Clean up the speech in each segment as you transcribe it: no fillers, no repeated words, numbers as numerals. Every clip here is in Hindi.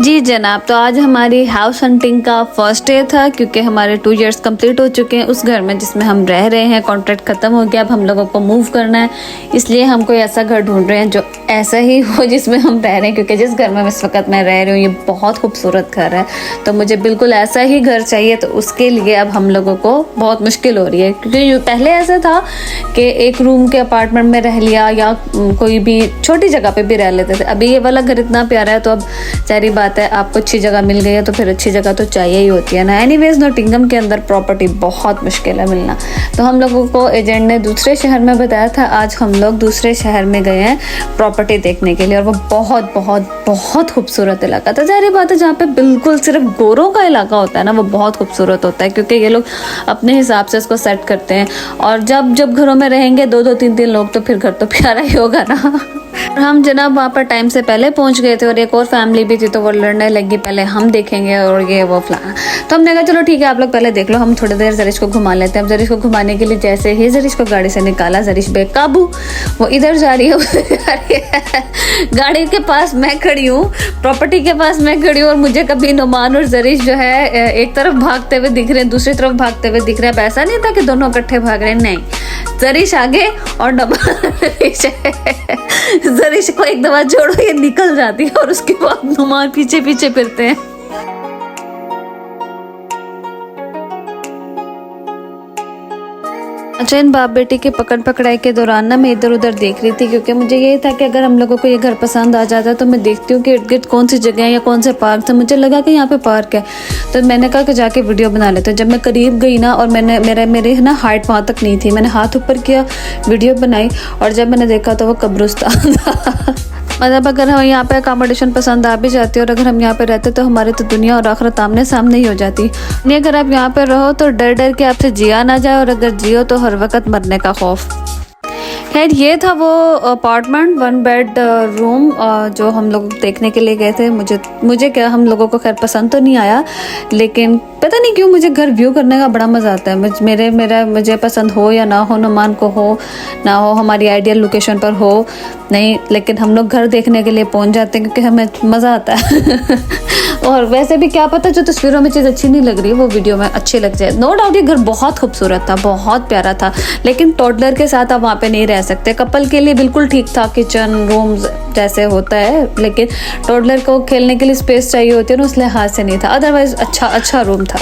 जी जनाब, तो आज हमारी हाउस हंटिंग का फर्स्ट डे था क्योंकि हमारे 2 इयर्स कंप्लीट हो चुके हैं उस घर में जिसमें हम रह रहे हैं। कॉन्ट्रैक्ट ख़त्म हो गया, अब हम लोगों को मूव करना है, इसलिए हम कोई ऐसा घर ढूंढ रहे हैं जो ऐसा ही हो जिसमें हम रह रहे हैं। क्योंकि जिस घर में इस वक्त मैं रह रही हूँ ये बहुत खूबसूरत घर है, तो मुझे बिल्कुल ऐसा ही घर चाहिए। तो उसके लिए अब हम लोगों को बहुत मुश्किल हो रही है, क्योंकि पहले ऐसा था कि एक रूम के अपार्टमेंट में रह लिया या कोई भी छोटी जगह पे भी रह लेते थे। अभी ये वाला घर इतना प्यारा है, तो अब सारी बात है, आपको अच्छी जगह मिल गई है तो फिर अच्छी जगह तो चाहिए ही होती है ना। एनीवेज नॉटिंघम के अंदर प्रॉपर्टी बहुत मुश्किल है मिलना, तो हम लोगों को एजेंट ने दूसरे शहर में बताया था। आज हम लोग दूसरे शहर में गए हैं प्रॉपर्टी देखने के लिए, और वो बहुत बहुत बहुत खूबसूरत इलाका था। सारी बात है, जहाँ पे बिल्कुल सिर्फ गोरों का इलाका होता है ना, वो बहुत खूबसूरत होता है क्योंकि ये लोग अपने हिसाब से इसको सेट करते हैं। और जब जब घरों में रहेंगे 2-2 3-3 लोग, तो फिर घर तो प्यारा ही होगा ना। और हम जनाब वहाँ पर टाइम से पहले पहुँच गए थे, और एक और फैमिली भी थी, तो वो लड़ने लगी पहले हम देखेंगे और ये वो फलाना। तो हमने कहा चलो ठीक है, आप लोग पहले देख लो, हम थोड़ी देर जरीश को घुमा लेते हैं। अब जरीश को घुमाने के लिए जैसे ही जरीश को गाड़ी से निकाला, जरीश बेकाबू, वो इधर जा रही है गाड़ी के पास मैं खड़ी हूँ, प्रॉपर्टी के पास मैं खड़ी हूँ, और मुझे कभी नुमान और जरीश जो है एक तरफ भागते हुए दिख रहे हैं, दूसरी तरफ भागते हुए दिख रहे हैं। ऐसा नहीं था कि दोनों इकट्ठे भाग रहे हैं, नहीं, जरीश आगे और नुमान जरीश को एक दफा जोड़ो ये निकल जाती है, और उसके बाद नुमान पीछे पीछे फिरते हैं। अच्छा, इन बाप बेटी के पकड़ पकड़ाई के दौरान ना मैं इधर उधर देख रही थी, क्योंकि मुझे ये था कि अगर हम लोगों को ये घर पसंद आ जाता है तो मैं देखती हूँ कि इर्द गिर्द कौन सी जगह है या कौन से पार्क थे। मुझे लगा कि यहाँ पे पार्क है, तो मैंने कहा कि जाके वीडियो बना लेते हैं। जब मैं करीब गई ना, और मेरी ना हाइट वहाँ तक नहीं थी, मैंने हाथ ऊपर किया, वीडियो बनाई, और जब मैंने देखा तो वो कब्रिस्तान था। मतलब अगर हमें यहाँ पे अकोमोडेशन पसंद आ भी जाती है, और अगर हम यहाँ पे रहते तो हमारे तो दुनिया और आखिरत आमने सामने ही हो जाती। नहीं, अगर आप यहाँ पे रहो तो डर डर के आपसे जिया ना जाए, और अगर जियो तो हर वक्त मरने का खौफ। खैर, ये था वो अपार्टमेंट 1 बेड रूम जो हम लोग देखने के लिए गए थे। मुझे क्या, हम लोगों को खैर पसंद तो नहीं आया, लेकिन पता नहीं क्यों मुझे घर व्यू करने का बड़ा मज़ा आता है। मुझे पसंद हो या ना हो, नुमान को हो ना हो, हमारी आइडियल लोकेशन पर हो नहीं, लेकिन हम लोग घर देखने के लिए पहुंच जाते हैं क्योंकि हमें मज़ा आता है। और वैसे भी क्या पता जो तस्वीरों में चीज़ अच्छी नहीं लग रही है वो वीडियो में अच्छी लग जाए। नो डाउट ये घर बहुत खूबसूरत था, बहुत प्यारा था, लेकिन टॉडलर के साथ आप वहाँ पे नहीं रह सकते। कपल के लिए बिल्कुल ठीक था, किचन रूम्स जैसे होता है, लेकिन टॉडलर को खेलने के लिए स्पेस चाहिए होती है ना, उस लिहाज से नहीं था। अदरवाइज अच्छा रूम था।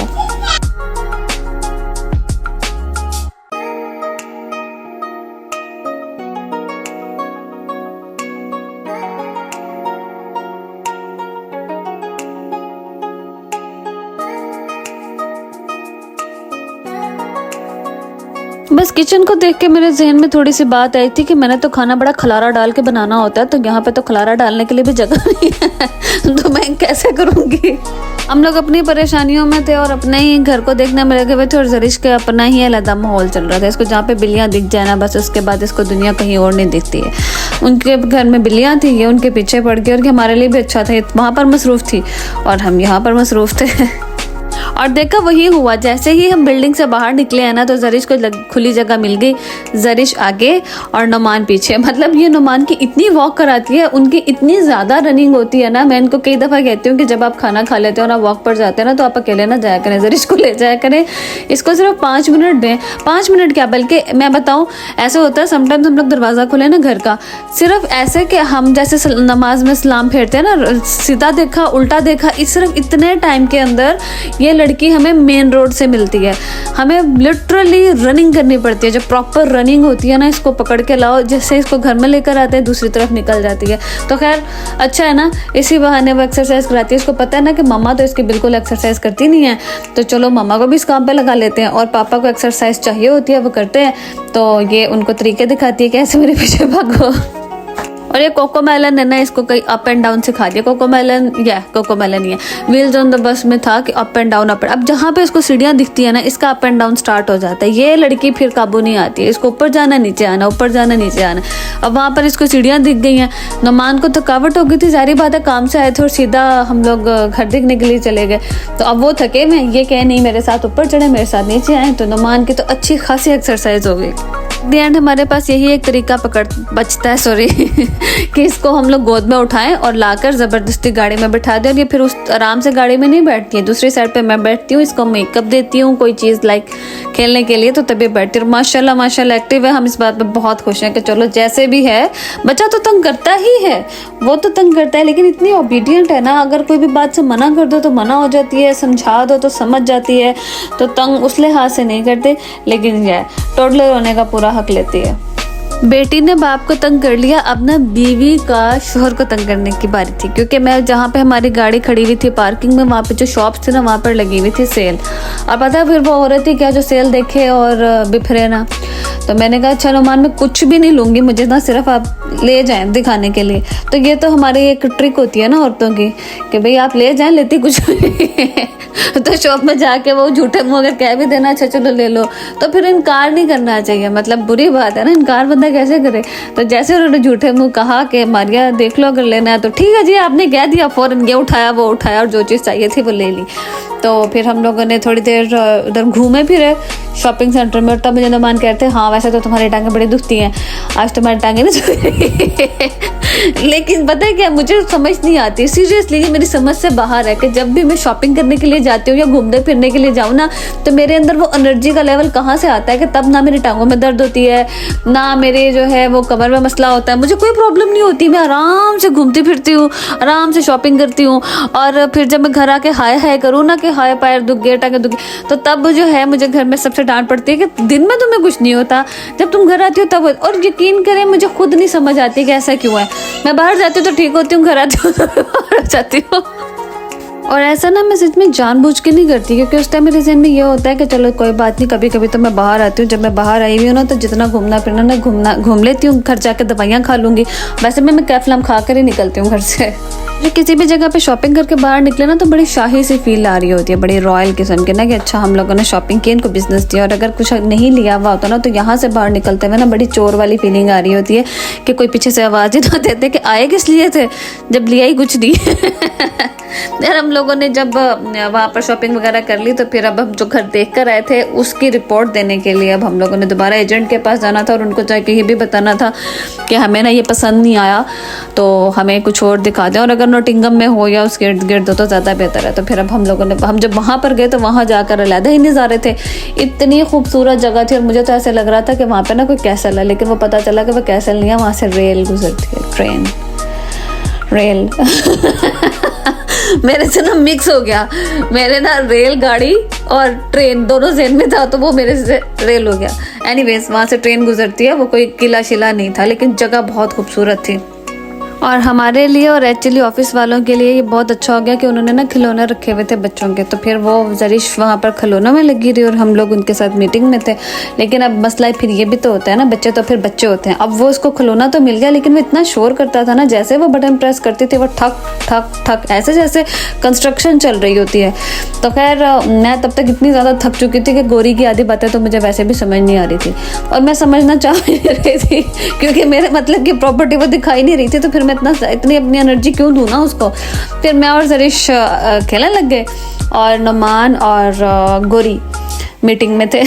बस किचन को देख के मेरे जहन में थोड़ी सी बात आई थी कि मैंने तो खाना बड़ा खलारा डाल के बनाना होता है, तो यहाँ पे तो खलारा डालने के लिए भी जगह नहीं है, तो मैं कैसे करूँगी। हम लोग अपनी परेशानियों में थे और अपने ही घर को देखने में लगे हुए थे, और जरीश के अपना ही अलग माहौल चल रहा था। इसको जहाँ पे बिल्लियाँ दिख जाए ना, बस उसके बाद इसको दुनिया कहीं और नहीं दिखती है। उनके घर में बिल्लियाँ थी, ये उनके पीछे पड़ गई, और हमारे लिए भी अच्छा था, वहाँ पर मसरूफ़ थी और हम यहाँ पर मसरूफ़ थे। और देखा वही हुआ, जैसे ही हम बिल्डिंग से बाहर निकले हैं ना, तो जरीश को खुली जगह मिल गई, जरीश आगे और नुमान पीछे। मतलब ये नुमान की इतनी वॉक कराती है, उनकी इतनी ज़्यादा रनिंग होती है ना। मैं इनको कई दफ़ा कहती हूँ कि जब आप खाना खा लेते हो ना, वॉक पर जाते हैं ना, तो आप अकेले ना जाया करें, जरीश को ले जाया करें। इसको सिर्फ 5 मिनट दें, 5 मिनट क्या, बल्कि मैं बताऊँ ऐसे होता है समटाइम्स हम लोग दरवाज़ा खोले ना घर का, सिर्फ ऐसे कि हम जैसे नमाज में सलाम फेरते हैं ना, सीधा देखा उल्टा देखा, सिर्फ इतने टाइम के अंदर ये लड़की हमें मेन रोड से मिलती है। हमें लिटरली रनिंग करनी पड़ती है। जब प्रॉपर रनिंग होती है ना, इसको पकड़ के लाओ, जैसे इसको घर में लेकर आते हैं दूसरी तरफ निकल जाती है। तो खैर अच्छा है ना, इसी बहाने वो एक्सरसाइज कराती है। इसको पता है ना कि मम्मा तो इसकी बिल्कुल एक्सरसाइज करती नहीं है, तो चलो मम्मा को भी इस काम पे लगा लेते हैं। और पापा को एक्सरसाइज चाहिए होती है, वो करते हैं, तो ये उनको तरीके दिखाती है कि ऐसे मेरे पीछे भागो। और ये कोकोमेलन है ना, इसको कहीं अप एंड डाउन सिखा दिया। कोकोमेलन ही है, व्हील्स ऑन द बस में था कि अप एंड डाउन अब जहाँ पे इसको सीढ़ियाँ दिखती है ना, इसका अप एंड डाउन स्टार्ट हो जाता है। ये लड़की फिर काबू नहीं आती है, इसको ऊपर जाना नीचे आना, ऊपर जाना नीचे आना। अब वहाँ पर इसको सीढ़ियाँ दिख गई हैं, नुमान को थकावट हो गई थी, सारी बात है, काम से आए थे और सीधा हम लोग घर देखने के लिए चले गए। तो अब वो थके हुए, ये कहे नहीं मेरे साथ ऊपर चढ़े, मेरे साथ नीचे आए, तो नुमान की तो अच्छी खासी एक्सरसाइज हो गई। द एंड हमारे पास यही एक तरीका बचता है सॉरी कि इसको हम लोग गोद में उठाएं और लाकर ज़बरदस्ती गाड़ी में बिठा दें। और ये फिर उस आराम से गाड़ी में नहीं बैठती है, दूसरी साइड पे मैं बैठती हूँ, इसको मेकअप देती हूँ, कोई चीज़ लाइक खेलने के लिए, तो तभी बैठती हूँ। माशाल्लाह माशाल्लाह एक्टिव है। हम इस बात पे बहुत खुश हैं कि चलो जैसे भी है, बच्चा तो तंग करता ही है, वो तो तंग करता है, लेकिन इतनी ओबीडियंट है ना, अगर कोई भी बात से मना कर दो तो मना हो जाती है, समझा दो तो समझ जाती है, तो तंग उस लिहाज से नहीं करते। लेकिन यह टोडलर होने का पूरा हक लेती है। बेटी ने बाप को तंग कर लिया, अब ना बीवी का शोहर को तंग करने की बारी थी। क्योंकि मैं जहाँ पे हमारी गाड़ी खड़ी हुई थी पार्किंग में, वहाँ पे जो शॉप्स थी ना, वहाँ पर लगी हुई थी सेल। और पता है फिर वो हो रही थी क्या, जो सेल देखे और बिफरे ना। तो मैंने कहा अच्छा नुमान मैं कुछ भी नहीं लूँगी, मुझे ना सिर्फ आप ले जाएं दिखाने के लिए। तो ये तो हमारी एक ट्रिक होती है ना औरतों की कि भाई आप ले जाएं, लेती कुछ तो शॉप में जाके वो झूठे मुँह अगर कह भी देना अच्छा चलो ले लो, तो फिर इनकार नहीं करना चाहिए। मतलब बुरी बात है ना, इनकार बंदा कैसे करे। तो जैसे उन्होंने झूठे मुँह कहा कि मारिया देख लो अगर लेना है तो ठीक है जी, आपने कह दिया, फौरन ये उठाया वो उठाया और जो चीज़ चाहिए थी वो ले ली। तो फिर हम लोगों ने थोड़ी देर उधर घूमे फिरे शॉपिंग सेंटर में। और तब मुझे नुमान कहते हैं हाँ वैसे तो तुम्हारी टांगें बड़ी दुखती हैं, आज तुम्हारी टांगें नहीं लेकिन पता है क्या, मुझे समझ नहीं आती सीरियसली, ये मेरी समझ से बाहर है कि जब भी मैं शॉपिंग करने के लिए जाती हूँ या घूमने फिरने के लिए जाऊँ ना, तो मेरे अंदर वो एनर्जी का लेवल कहाँ से आता है कि तब ना मेरी टांगों में दर्द होती है, ना मेरे जो है वो कमर में मसला होता है, मुझे कोई प्रॉब्लम नहीं होती। मैं आराम से घूमती फिरती हूँ, आराम से शॉपिंग करती हूँ। और फिर जब मैं घर आके हाय हाय करूँ ना कि हाय पैर दुख गए टांगें दुख गई, तो तब जो है मुझे घर में सबसे डांट पड़ती है कि दिन में तुम्हें कुछ नहीं होता, जब तुम घर आती हो तब। और यकीन करें मुझे खुद नहीं समझ आती कि ऐसा क्यों है। मैं बाहर जाती हूँ तो ठीक होती हूँ, घर आती हूँ तो बाहर हो जाती हूँ। और ऐसा ना मैं सच में जानबूझ के नहीं करती, क्योंकि उस टाइम मेरे ज़हन में ये होता है कि चलो कोई बात नहीं, कभी कभी तो मैं बाहर आती हूँ। जब मैं बाहर आई हुई हूँ ना, तो जितना घूमना फिरना ना घूम लेती हूँ, घर जाकर दवाइयाँ खा लूँगी। वैसे मैं कैफलम खा कर ही निकलती हूँ घर से। जो किसी भी जगह पे शॉपिंग करके बाहर निकले ना, तो बड़ी शाही सी फील आ रही होती है, बड़ी रॉयल किस्म की ना, कि अच्छा हम लोगों ने शॉपिंग की, इनको बिजनेस दिया। और अगर कुछ नहीं लिया हुआ होता ना, तो यहाँ से बाहर निकलते हुए ना बड़ी चोर वाली फीलिंग आ रही होती है कि कोई पीछे से आवाज़ ही ना देते कि आए किस लिए थे जब लिया ही कुछ नहीं यार हम लोगों ने जब वहाँ पर शॉपिंग वगैरह कर ली, तो फिर अब हम जो घर देख कर आए थे उसकी रिपोर्ट देने के लिए अब हम लोगों ने दोबारा एजेंट के पास जाना था और उनको जाके ये भी बताना था कि हमें ना ये पसंद नहीं आया, तो हमें कुछ और दिखा दें, और अगर नोटिंगम में हो या उसके इर्द गिर्द हो तो ज़्यादा बेहतर है। तो फिर अब हम जब वहाँ पर गए तो वहाँ जाकर अलहदा ही नज़ारे थे, इतनी खूबसूरत जगह थी। और मुझे तो ऐसे लग रहा था कि वहाँ पर ना कोई कैसल है, लेकिन वो पता चला कि वो कैसल नहीं है, वहाँ से रेल गुजरती है, ट्रेन रेल मेरे से ना मिक्स हो गया, मेरे ना रेलगाड़ी और ट्रेन दोनों ज़हन में था, तो वो मेरे से रेल हो गया। एनीवेज वहाँ से ट्रेन गुजरती है, वो कोई किला शिला नहीं था, लेकिन जगह बहुत खूबसूरत थी। और हमारे लिए और एक्चुअली ऑफिस वालों के लिए ये बहुत अच्छा हो गया कि उन्होंने ना खिलौने रखे हुए थे बच्चों के, तो फिर वो जरिश वहाँ पर खिलौनों में लगी रही और हम लोग उनके साथ मीटिंग में थे। लेकिन अब मसला फिर ये भी तो होता है ना, बच्चे तो फिर बच्चे होते हैं। अब वो उसको खिलौना तो मिल गया, लेकिन वो इतना शोर करता था ना, जैसे वो बटन प्रेस करती थी वो ठक ठक ठक ऐसे जैसे कंस्ट्रक्शन चल रही होती है। तो खैर मैं तब तक इतनी ज़्यादा थक चुकी थी कि गोरी की आधी बातें तो मुझे वैसे भी समझ नहीं आ रही थी, और मैं समझना चाह नहीं रही थी क्योंकि मेरे मतलब की प्रॉपर्टी वो दिखाई नहीं रही थी। तो फिर मैं इतनी अपनी एनर्जी क्यों दूँ ना उसको। फिर मैं और जरिश खेलने लग गए और नुमान और गोरी मीटिंग में थे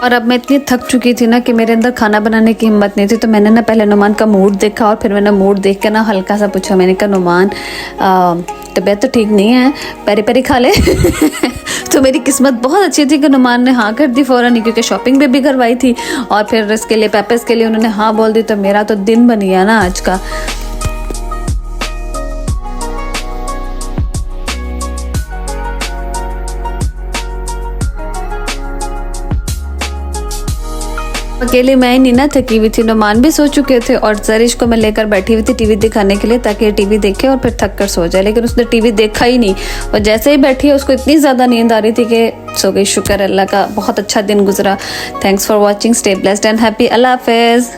और अब मैं इतनी थक चुकी थी ना कि मेरे अंदर खाना बनाने की हिम्मत नहीं थी। तो मैंने ना पहले नुमान का मूड देखा और फिर मैंने मूड देख के ना हल्का सा पूछा, मैंने कहा नुमान तबीयत तो ठीक नहीं है, पेरी पेरी खा ले तो मेरी किस्मत बहुत अच्छी थी कि नुमान ने हाँ कर दी फ़ौरन ही, क्योंकि शॉपिंग भी करवाई थी और फिर इसके लिए पेपर्स के लिए उन्होंने हाँ बोल दी। तो मेरा तो दिन बन गया ना आज का। अकेली मैं ही नहीं ना थकी हुई थी, नुमान भी सो चुके थे और जरिश को मैं लेकर बैठी हुई थी टीवी दिखाने के लिए ताकि टीवी देखे और फिर थक कर सो जाए। लेकिन उसने टीवी देखा ही नहीं और जैसे ही बैठी है उसको इतनी ज़्यादा नींद आ रही थी कि सो गई। शुक्र अल्लाह का, बहुत अच्छा दिन गुजरा। Thanks for watching, stay blessed and happy. अल्लाह हाफिज़।